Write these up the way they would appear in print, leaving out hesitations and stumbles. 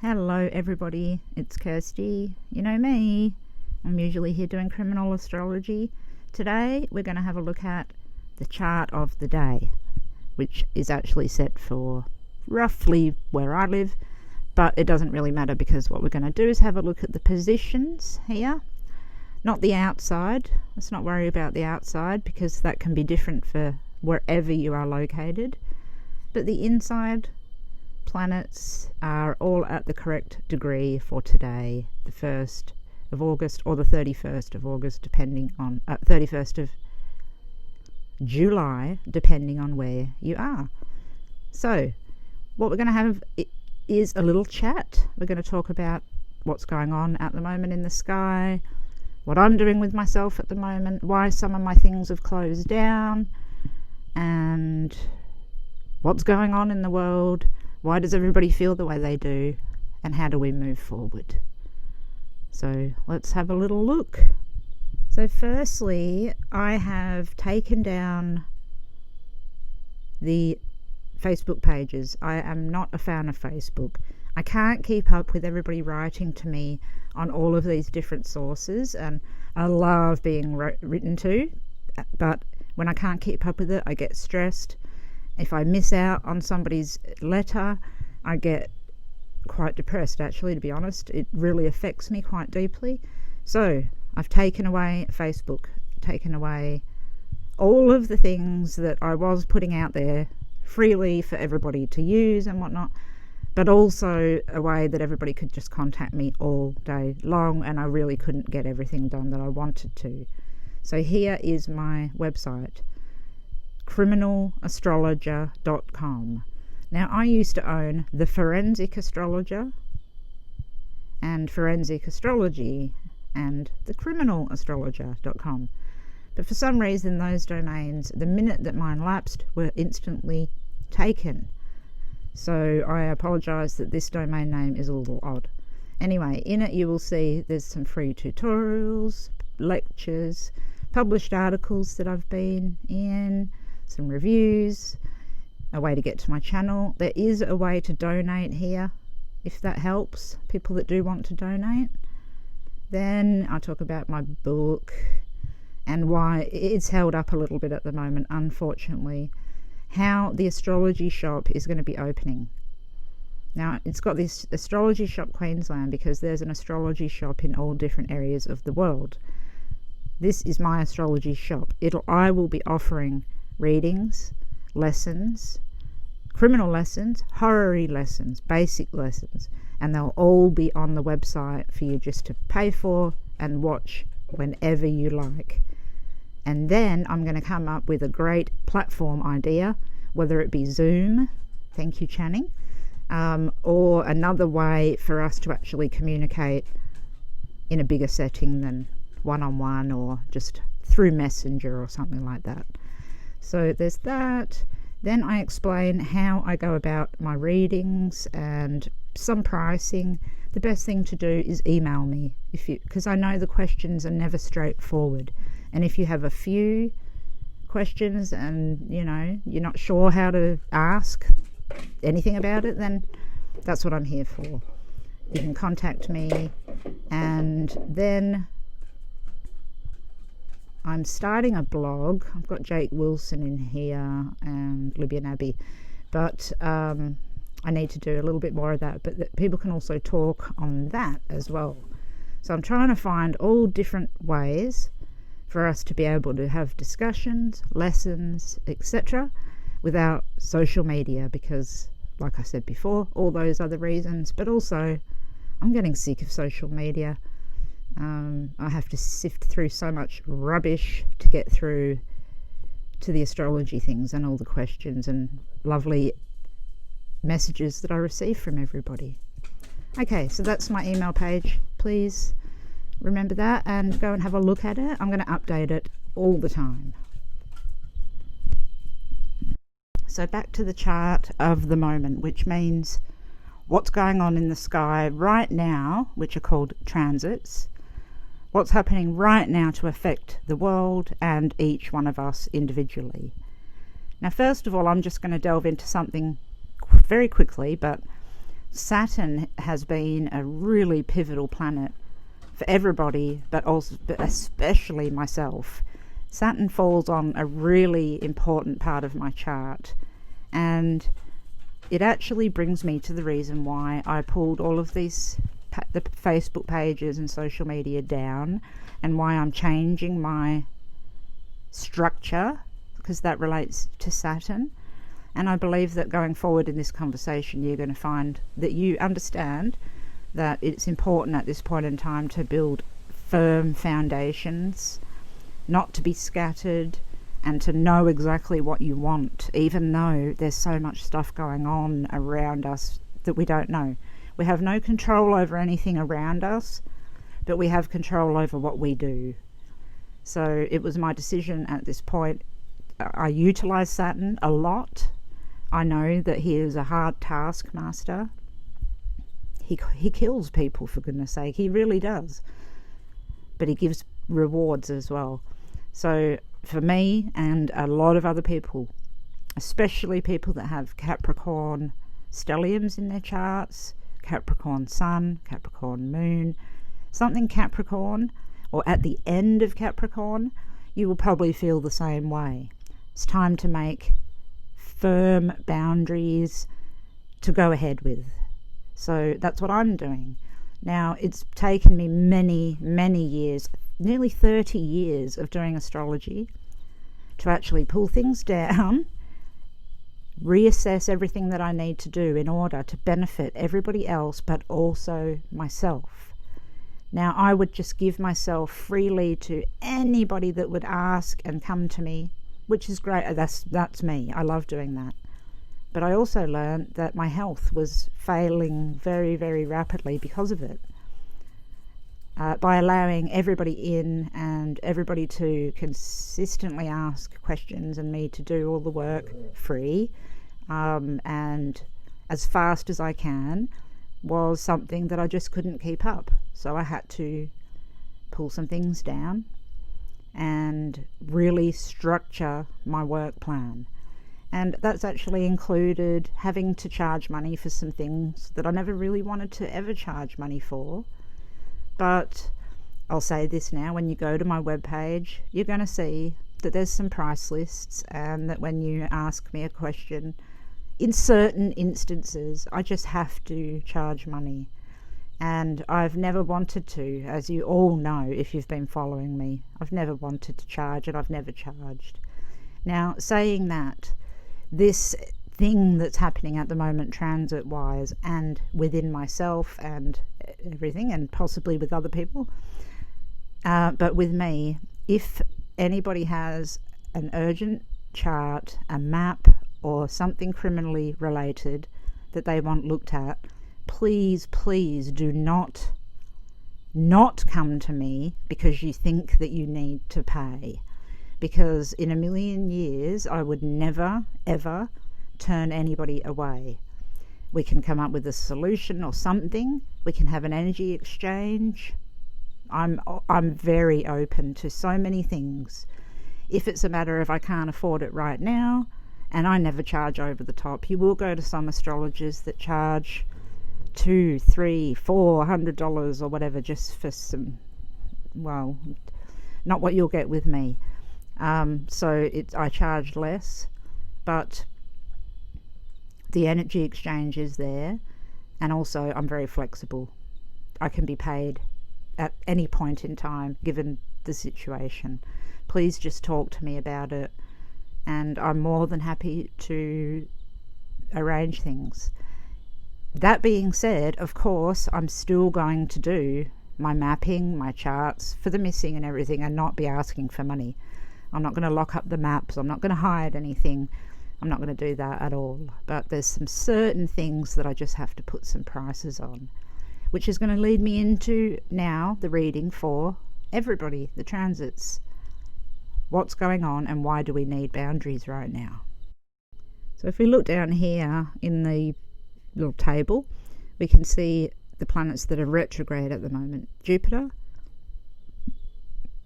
Hello everybody, it's Kirsty. You know me, I'm usually here doing criminal astrology. Today we're going to have a look at the chart of the day, which is actually set for roughly where I live, but it doesn't really matter because what we're going to do is have a look at the positions here, not the outside. Let's not worry about the outside because that can be different for wherever you are located, but the inside planets are all at the correct degree for today, the 1st of August or the 31st of August, depending on 31st of July, depending on where you are. So what we're going to have is a little chat. We're going to talk about what's going on at the moment in the sky, what I'm doing with myself at the moment, why some of my things have closed down, and what's going on in the world. Why does everybody feel the way they do, and how do we move forward? So let's have a little look. So firstly, I have taken down the Facebook pages. I am not a fan of Facebook. I can't keep up with everybody writing to me on all of these different sources, and I love being written to, but when I can't keep up with it, I get stressed. If I miss out on somebody's letter, I get quite depressed, actually, to be honest. It really affects me quite deeply. So I've taken away Facebook, taken away all of the things that I was putting out there freely for everybody to use and whatnot, but also a way that everybody could just contact me all day long, and I really couldn't get everything done that I wanted to. So here is my website, criminalastrologer.com. Now, I used to own the Forensic Astrologer and Forensic Astrology and the criminalastrologer.com, but for some reason those domains, the minute that mine lapsed, were instantly taken. So I apologize that this domain name is a little odd. Anyway, in it you will see there's some free tutorials, lectures, published articles that I've been in, some reviews, a way to get to my channel. There is a way to donate here, if that helps people that do want to donate. Then I talk about my book and why it's held up a little bit at the moment, unfortunately, how the astrology shop is going to be opening. Now, it's got this Astrology Shop Queensland because there's an astrology shop in all different areas of the world. This is my astrology shop. I will be offering readings, lessons, criminal lessons, horror-y lessons, basic lessons, and they'll all be on the website for you just to pay for and watch whenever you like. And then I'm going to come up with a great platform idea, whether it be Zoom, thank you Channing, or another way for us to actually communicate in a bigger setting than one-on-one or just through Messenger or something like that. So there's that. Then I explain how I go about my readings and some pricing. The best thing to do is email me, because I know the questions are never straightforward, and if you have a few questions and you're not sure how to ask anything about it, then that's what I'm here for. You can contact me. And then I'm starting a blog. I've got Jake Wilson in here and Libyan Abbey, but I need to do a little bit more of that, but people can also talk on that as well. So I'm trying to find all different ways for us to be able to have discussions, lessons, etc. without social media, because like I said before, all those other reasons, but also I'm getting sick of social media. I have to sift through so much rubbish to get through to the astrology things and all the questions and lovely messages that I receive from everybody. Okay, so that's my email page. Please remember that and go and have a look at it. I'm going to update it all the time. So back to the chart of the moment, which means what's going on in the sky right now, which are called transits. What's happening right now to affect the world and each one of us individually. Now, first of all, I'm just going to delve into something very quickly, but Saturn has been a really pivotal planet for everybody, but especially myself. Saturn falls on a really important part of my chart, and it actually brings me to the reason why I pulled all of these the Facebook pages and social media down, and why I'm changing my structure, because that relates to Saturn. And I believe that going forward in this conversation, you're going to find that you understand that it's important at this point in time to build firm foundations, not to be scattered, and to know exactly what you want, even though there's so much stuff going on around us that we don't know. We have no control over anything around us, but we have control over what we do. So it was my decision at this point. I utilize Saturn a lot. I know that he is a hard taskmaster. He kills people, for goodness sake. He really does. But he gives rewards as well. So for me and a lot of other people, especially people that have Capricorn stelliums in their charts, Capricorn Sun, Capricorn Moon, something Capricorn, or at the end of Capricorn, you will probably feel the same way. It's time to make firm boundaries to go ahead with. So that's what I'm doing. Now, it's taken me many, many years, nearly 30 years of doing astrology, to actually pull things down, reassess everything that I need to do in order to benefit everybody else, but also myself. Now, I would just give myself freely to anybody that would ask and come to me, which is great. That's me. I love doing that. But I also learned that my health was failing very, very rapidly because of it. By allowing everybody in and everybody to consistently ask questions and me to do all the work free and as fast as I can, was something that I just couldn't keep up. So I had to pull some things down and really structure my work plan. And that's actually included having to charge money for some things that I never really wanted to ever charge money for. But I'll say this now, when you go to my webpage, you're going to see that there's some price lists, and that when you ask me a question, in certain instances, I just have to charge money. And I've never wanted to, as you all know if you've been following me. I've never wanted to charge, and I've never charged. Now, saying that, this thing that's happening at the moment transit-wise and within myself and everything, and possibly with other people, but with me, if anybody has an urgent chart, a map, or something criminally related that they want looked at, please do not come to me because you think that you need to pay. Because in a million years, I would never, ever turn anybody away. We can come up with a solution or something. We can have an energy exchange. I'm very open to so many things. If it's a matter of I can't afford it right now, and I never charge over the top. You will go to some astrologers that charge $200, $300, $400 or whatever just for some, well, not what you'll get with me. So I charge less, but the energy exchange is there, and also I'm very flexible. I can be paid at any point in time given the situation. Please just talk to me about it, and I'm more than happy to arrange things. That being said, of course, I'm still going to do my mapping, my charts for the missing and everything, and not be asking for money. I'm not going to lock up the maps. I'm not going to hide anything. I'm not going to do that at all. But there's some certain things that I just have to put some prices on, which is going to lead me into now the reading for everybody, the transits. What's going on and why do we need boundaries right now? So if we look down here in the little table, we can see the planets that are retrograde at the moment. Jupiter,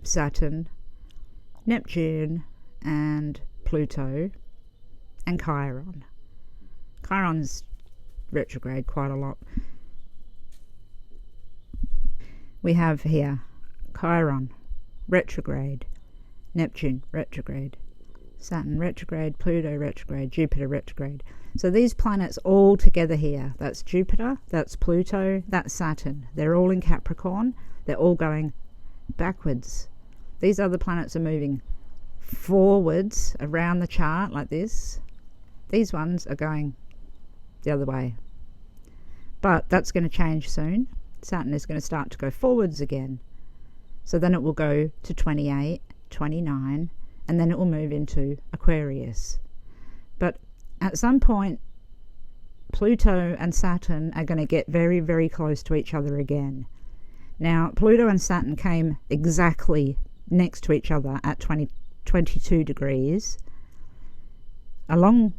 Saturn, Neptune, and Pluto, and Chiron. Chiron's retrograde quite a lot. We have here Chiron retrograde, Neptune retrograde, Saturn retrograde, Pluto retrograde, Jupiter retrograde. So these planets all together here, that's Jupiter, that's Pluto, that's Saturn. They're all in Capricorn. They're all going backwards. These other planets are moving forwards around the chart like this. These ones are going the other way. But that's going to change soon. Saturn is going to start to go forwards again. So then it will go to 28, 29, and then it will move into Aquarius. But at some point, Pluto and Saturn are going to get very, very close to each other again. Now, Pluto and Saturn came exactly next to each other at 22 degrees, along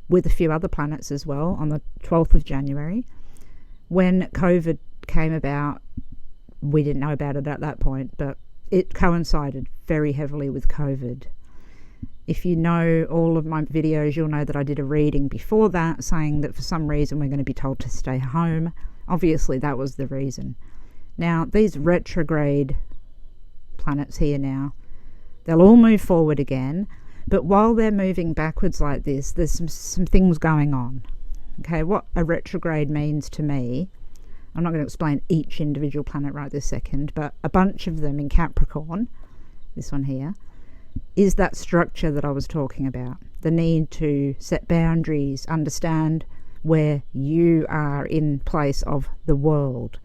with a few other planets as well, on the 12th of January. When COVID came about, we didn't know about it at that point, but it coincided very heavily with COVID. If you know all of my videos, you'll know that I did a reading before that saying that for some reason we're going to be told to stay home. Obviously, that was the reason. Now, these retrograde planets here now, they'll all move forward again, but while they're moving backwards like this, there's some things going on. Okay, what a retrograde means to me, I'm not going to explain each individual planet right this second, but a bunch of them in Capricorn, this one here, is that structure that I was talking about. The need to set boundaries, understand where you are in place of the world.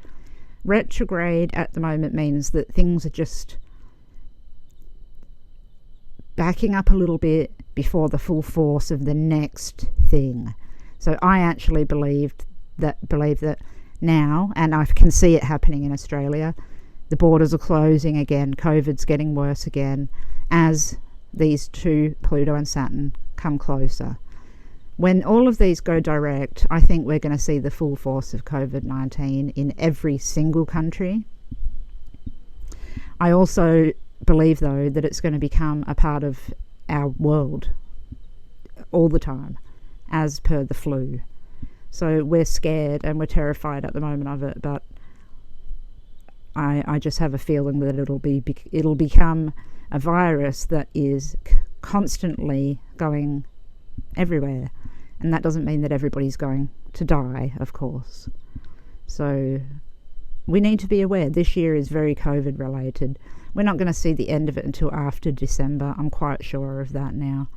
Retrograde at the moment means that things are just backing up a little bit before the full force of the next thing. So I actually believe that now, and I can see it happening in Australia, the borders are closing again, COVID's getting worse again, as these two, Pluto and Saturn, come closer. When all of these go direct, I think we're going to see the full force of COVID-19 in every single country. I also believe, though, that it's going to become a part of our world all the time, as per the flu. So we're scared and we're terrified at the moment of it, but I just have a feeling that it'll become a virus that is constantly going everywhere. And that doesn't mean that everybody's going to die, of course. So we need to be aware. This year is very COVID related. We're not going to see the end of it until after December. I'm quite sure of that now.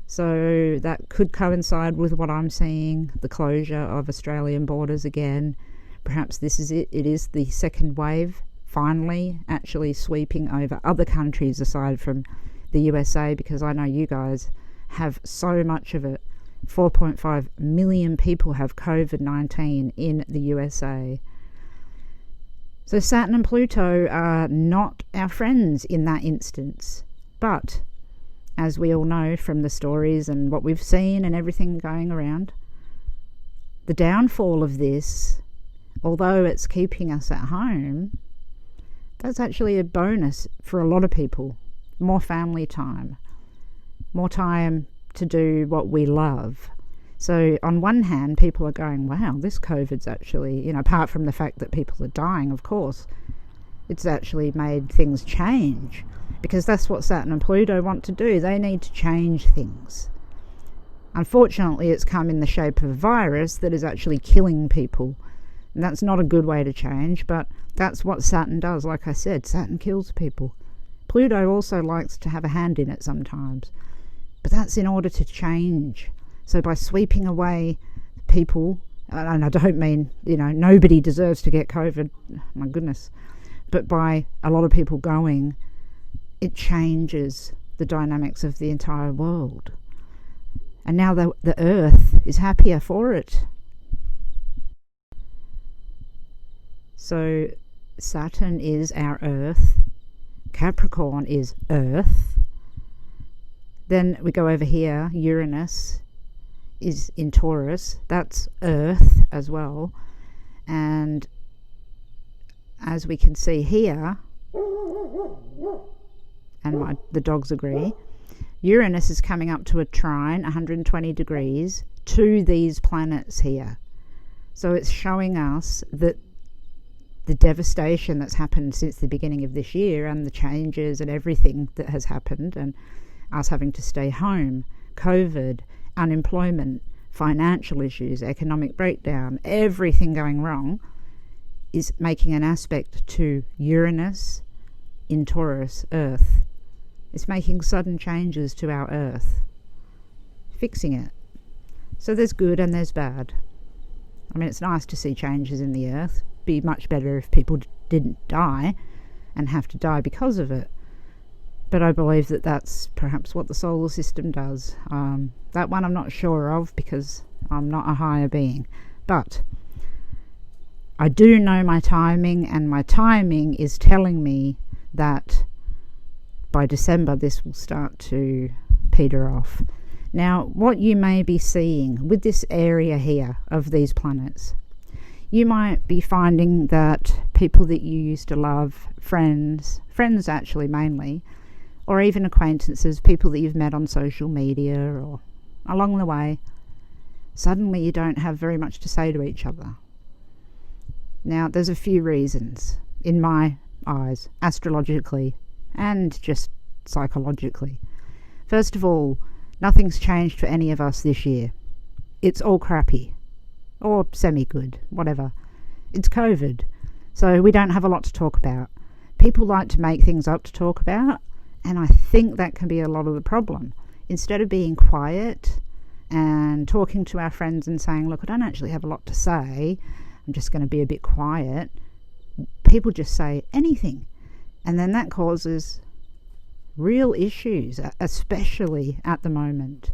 So that could coincide with what I'm seeing, the closure of Australian borders again. Perhaps this is it. It is the second wave finally actually sweeping over other countries aside from the USA, because I know you guys have so much of it. 4.5 million people have COVID-19 in the USA. So Saturn and Pluto are not our friends in that instance. But as we all know from the stories and what we've seen and everything going around, the downfall of this, although it's keeping us at home, that's actually a bonus for a lot of people. More family time, more time to do what we love. So on one hand, people are going, wow, this COVID's actually, apart from the fact that people are dying, of course, it's actually made things change, because that's what Saturn and Pluto want to do. They need to change things. Unfortunately, it's come in the shape of a virus that is actually killing people. And that's not a good way to change, but that's what Saturn does. Like I said, Saturn kills people. Pluto also likes to have a hand in it sometimes. But that's in order to change. So by sweeping away people, and I don't mean, nobody deserves to get COVID, my goodness, but by a lot of people going, it changes the dynamics of the entire world. And now the Earth is happier for it. So Saturn is our Earth, Capricorn is Earth. Then we go over here, Uranus is in Taurus, that's Earth as well. And as we can see here, and the dogs agree, Uranus is coming up to a trine, 120 degrees, to these planets here. So it's showing us that the devastation that's happened since the beginning of this year, and the changes and everything that has happened, and us having to stay home, COVID, unemployment, financial issues, economic breakdown, everything going wrong, is making an aspect to Uranus in Taurus, Earth. It's making sudden changes to our Earth, fixing it. So there's good and there's bad. I mean, it's nice to see changes in the Earth. Be much better if people didn't die and have to die because of it. But I believe that that's perhaps what the solar system does. That one I'm not sure of, because I'm not a higher being. But I do know my timing, and my timing is telling me that by December this will start to peter off. Now, what you may be seeing with this area here of these planets, you might be finding that people that you used to love, friends actually mainly, or even acquaintances, people that you've met on social media or along the way, suddenly you don't have very much to say to each other. Now, there's a few reasons, in my eyes, astrologically and just psychologically. First of all, nothing's changed for any of us this year. It's all crappy, or semi-good, whatever. It's COVID, so we don't have a lot to talk about. People like to make things up to talk about, and I think that can be a lot of the problem. Instead of being quiet and talking to our friends and saying, look, I don't actually have a lot to say, I'm just going to be a bit quiet, people just say anything. And then that causes real issues, especially at the moment.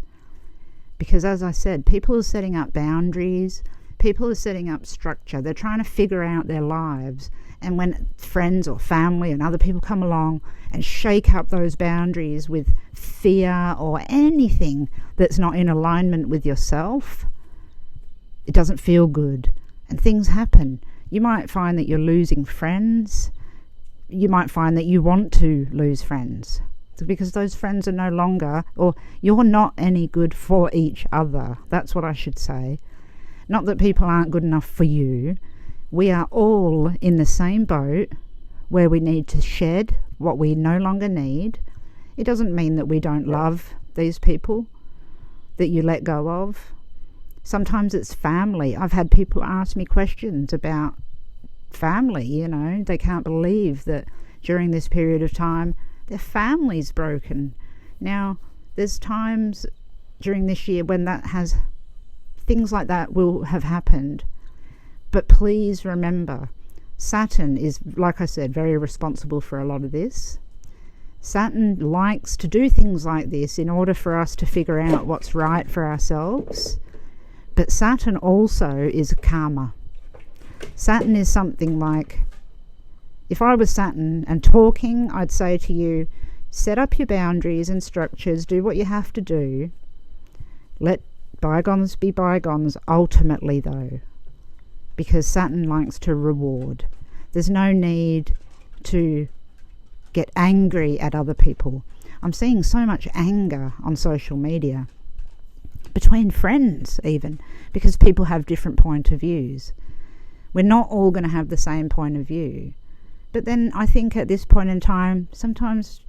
Because as I said, people are setting up boundaries, people are setting up structure, they're trying to figure out their lives. And when friends or family and other people come along and shake up those boundaries with fear or anything that's not in alignment with yourself, it doesn't feel good. And things happen. You might find that you're losing friends. You might find that you want to lose friends, because those friends are no longer, or you're not any good for each other. That's what I should say. Not that people aren't good enough for you. We are all in the same boat where we need to shed what we no longer need. It doesn't mean that we don't love these people that you let go of. Sometimes it's family. I've had people ask me questions about family, you know. They can't believe that during this period of time their family's broken. Now, there's times during this year when things like that will have happened. But please remember, Saturn is, like I said, very responsible for a lot of this. Saturn likes to do things like this in order for us to figure out what's right for ourselves. But Saturn also is karma. Saturn is something like, if I was Saturn and talking, I'd say to you, set up your boundaries and structures, do what you have to do. Let bygones be bygones ultimately, though, because Saturn likes to reward. There's no need to get angry at other people. I'm seeing so much anger on social media, between friends even, because people have different point of views. We're not all going to have the same point of view. But then I think at this point in time, sometimes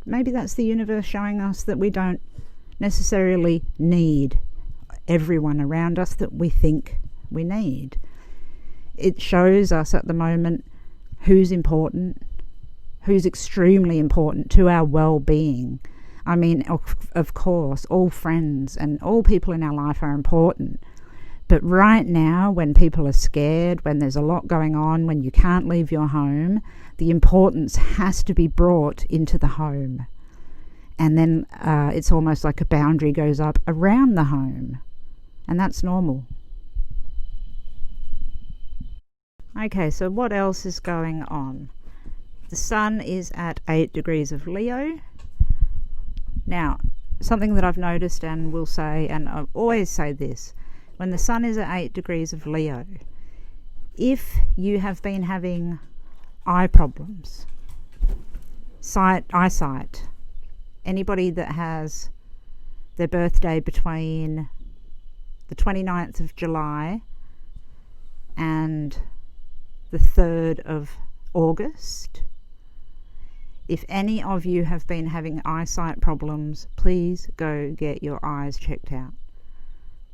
maybe that's the universe showing us that we don't necessarily need everyone around us that we think we need. It shows us at the moment who's important, who's extremely important to our well-being. I mean, of course, all friends and all people in our life are important. But right now, when people are scared, when there's a lot going on, when you can't leave your home, the importance has to be brought into the home. And then it's almost like a boundary goes up around the home. And that's normal. Okay, so what else is going on? The sun is at 8 degrees of Leo. Now, something that I've noticed and will say, and I always say this, when the sun is at 8 degrees of Leo, if you have been having eye problems, eyesight, anybody that has their birthday between the 29th of July and the 3rd of August. If any of you have been having eyesight problems, please go get your eyes checked out.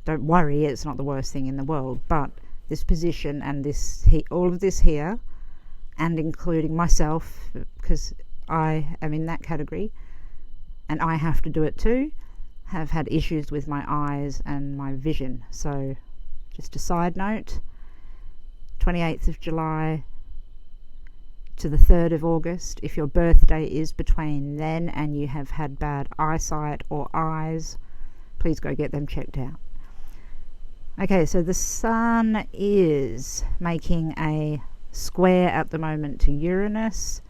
Don't worry, it's not the worst thing in the world, but this position and all of this here, and including myself, because I am in that category, and I have to do it too, have had issues with my eyes and my vision. So just a side note, 28th of July to the 3rd of August, if your birthday is between then and you have had bad eyesight or eyes, please go get them checked out. Okay, so the Sun is making a square at the moment to Uranus,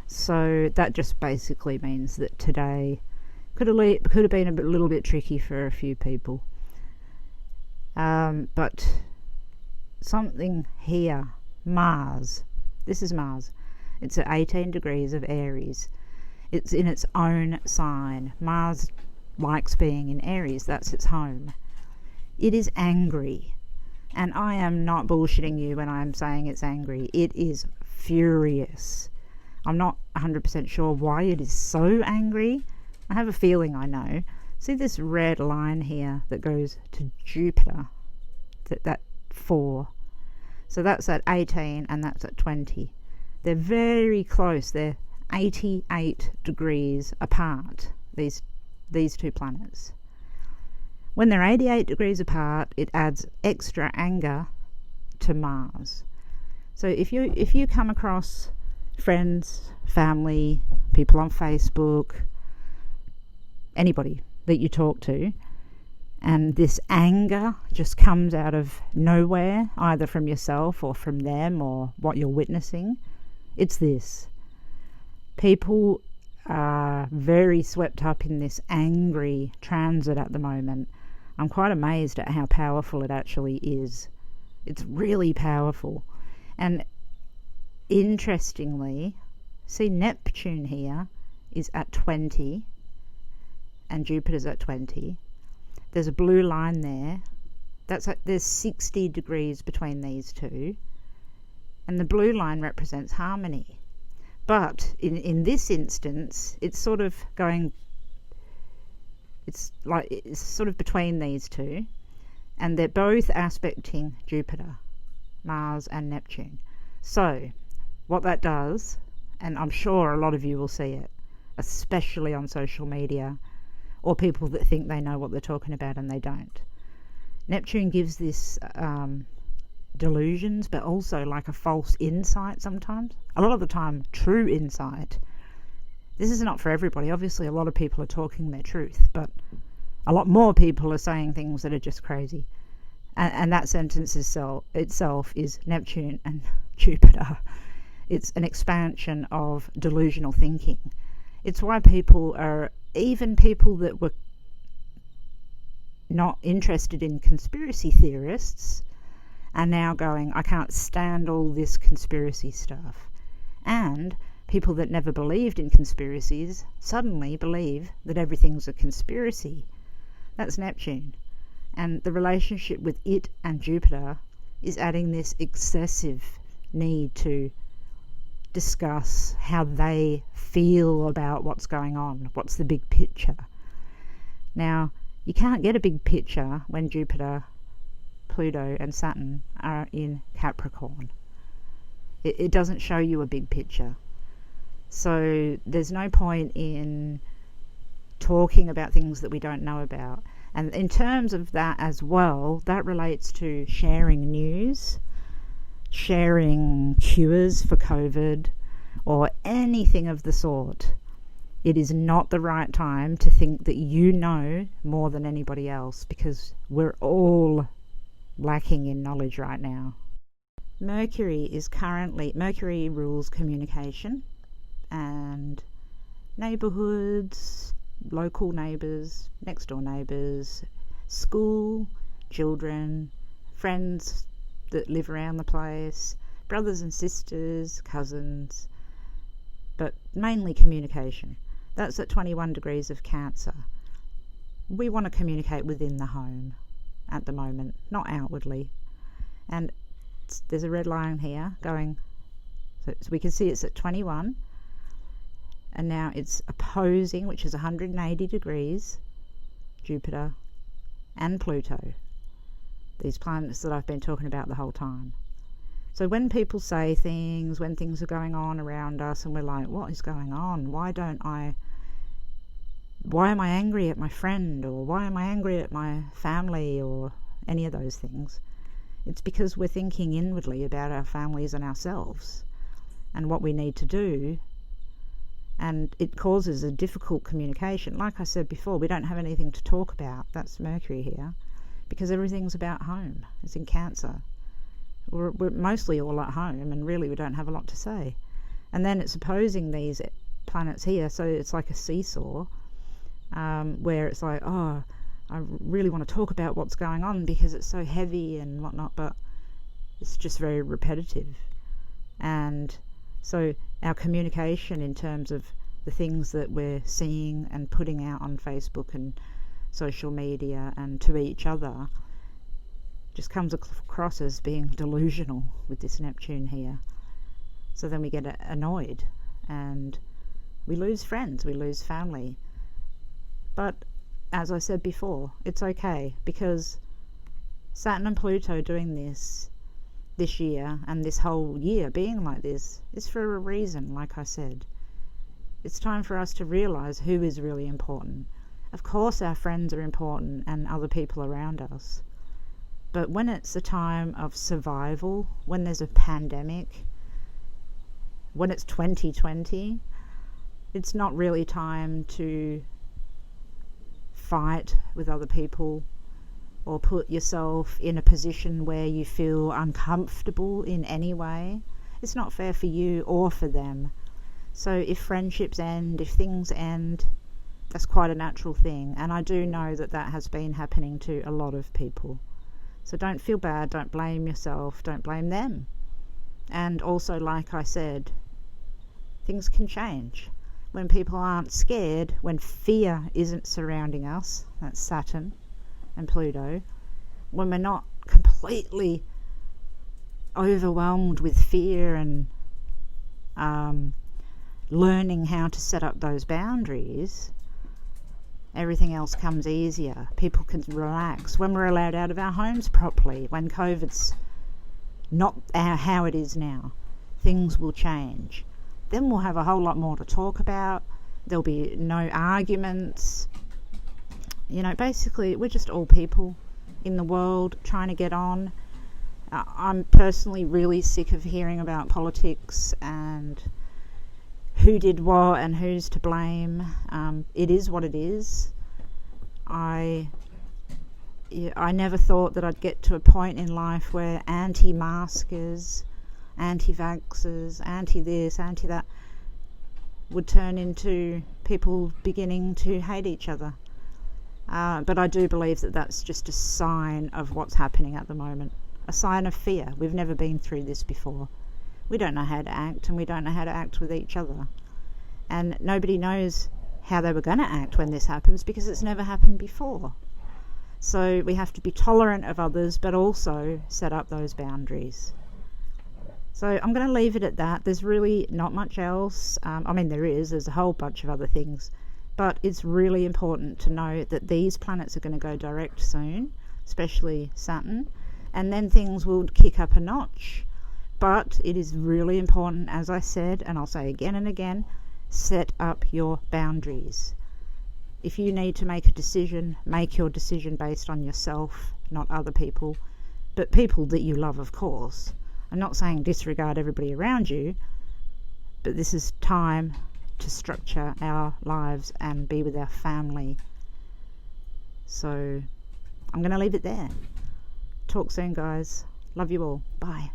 so that just basically means that today could have been a little bit tricky for a few people. But something here, Mars, this is Mars. It's at 18 degrees of Aries. It's in its own sign. Mars likes being in Aries. That's its home. It is angry. And I am not bullshitting you when I'm saying it's angry. It is furious. I'm not 100% sure why it is so angry. I have a feeling I know. See this red line here that goes to Jupiter? That 4. So that's at 18 and that's at 20. They're very close. They're 88 degrees apart, these two planets. When they're 88 degrees apart, it adds extra anger to Mars. So if you come across friends, family, people on Facebook, anybody that you talk to, and this anger just comes out of nowhere, either from yourself or from them or what you're witnessing, it's this. People are very swept up in this angry transit at the moment. I'm quite amazed at how powerful it actually is. It's really powerful. And interestingly, see Neptune here is at 20 and Jupiter's at 20. There's a blue line there. There's 60 degrees between these two. And the blue line represents harmony. But in this instance, it's sort of between these two, and they're both aspecting Jupiter, Mars and Neptune. So what that does, and I'm sure a lot of you will see it, especially on social media, or people that think they know what they're talking about and they don't. Neptune gives this delusions, but also like a false insight sometimes. A lot of the time, true insight. This is not for everybody. Obviously, a lot of people are talking their truth, but a lot more people are saying things that are just crazy. And that sentence itself is Neptune and Jupiter. It's an expansion of delusional thinking. It's why even people that were not interested in conspiracy theorists are now going, I can't stand all this conspiracy stuff. And people that never believed in conspiracies suddenly believe that everything's a conspiracy. That's Neptune. And the relationship with it and Jupiter is adding this excessive need to discuss how they feel about what's going on, what's the big picture. Now, you can't get a big picture when Jupiter, Pluto and Saturn are in Capricorn. It doesn't show you a big picture. So there's no point in talking about things that we don't know about. And in terms of that as well, that relates to sharing news, sharing cures for COVID, or anything of the sort. It is not the right time to think that you know more than anybody else, because we're all lacking in knowledge right now. Mercury rules communication and neighborhoods, local neighbors, next door neighbors, school, children, friends that live around the place, brothers and sisters, cousins, but mainly communication. That's at 21 degrees of Cancer. We want to communicate within the home at the moment, not outwardly. And there's a red line here going, so we can see it's at 21, and now it's opposing, which is 180 degrees, Jupiter and Pluto, these planets that I've been talking about the whole time. So when people say things, when things are going on around us and we're like, what is going on? Why am I angry at my friend, or why am I angry at my family, or any of those things? It's because we're thinking inwardly about our families and ourselves and what we need to do, and it causes a difficult communication. Like I said before, we don't have anything to talk about. That's Mercury here, because everything's about home. It's in Cancer. We're mostly all at home, and really we don't have a lot to say. And then it's opposing these planets here, so it's like a seesaw, where it's like, oh, I really want to talk about what's going on because it's so heavy and whatnot, but it's just very repetitive. And so our communication in terms of the things that we're seeing and putting out on Facebook and social media and to each other just comes across as being delusional with this Neptune here. So then we get annoyed and we lose friends, we lose family. But as I said before, it's okay, because Saturn and Pluto doing this year, and this whole year being like this, is for a reason. Like I said, it's time for us to realize who is really important. Of course our friends are important and other people around us, but when it's a time of survival, when there's a pandemic, when it's 2020, it's not really time to fight with other people or put yourself in a position where you feel uncomfortable in any way. It's not fair for you or for them. So if friendships end, if things end, that's quite a natural thing, and I do know that that has been happening to a lot of people. So don't feel bad, don't blame yourself, don't blame them. And also, like I said, things can change. When people aren't scared, when fear isn't surrounding us, that's Saturn and Pluto, when we're not completely overwhelmed with fear and learning how to set up those boundaries, everything else comes easier. People can relax. When we're allowed out of our homes properly, when COVID's not how it is now, things will change. Then we'll have a whole lot more to talk about. There'll be no arguments. You know, basically, we're just all people in the world trying to get on. I'm personally really sick of hearing about politics and who did what and who's to blame. It is what it is. I never thought that I'd get to a point in life where anti-maskers, anti-vaxxers, anti-this, anti-that would turn into people beginning to hate each other. But I do believe that that's just a sign of what's happening at the moment. A sign of fear. We've never been through this before. We don't know how to act, and we don't know how to act with each other. And nobody knows how they were going to act when this happens, because it's never happened before. So we have to be tolerant of others, but also set up those boundaries. So I'm going to leave it at that. There's really not much else. There's a whole bunch of other things. But it's really important to know that these planets are going to go direct soon, especially Saturn. And then things will kick up a notch. But it is really important, as I said, and I'll say again and again, set up your boundaries. If you need to make a decision, make your decision based on yourself, not other people, but people that you love, of course. I'm not saying disregard everybody around you, but this is time to structure our lives and be with our family. So I'm going to leave it there. Talk soon, guys. Love you all. Bye.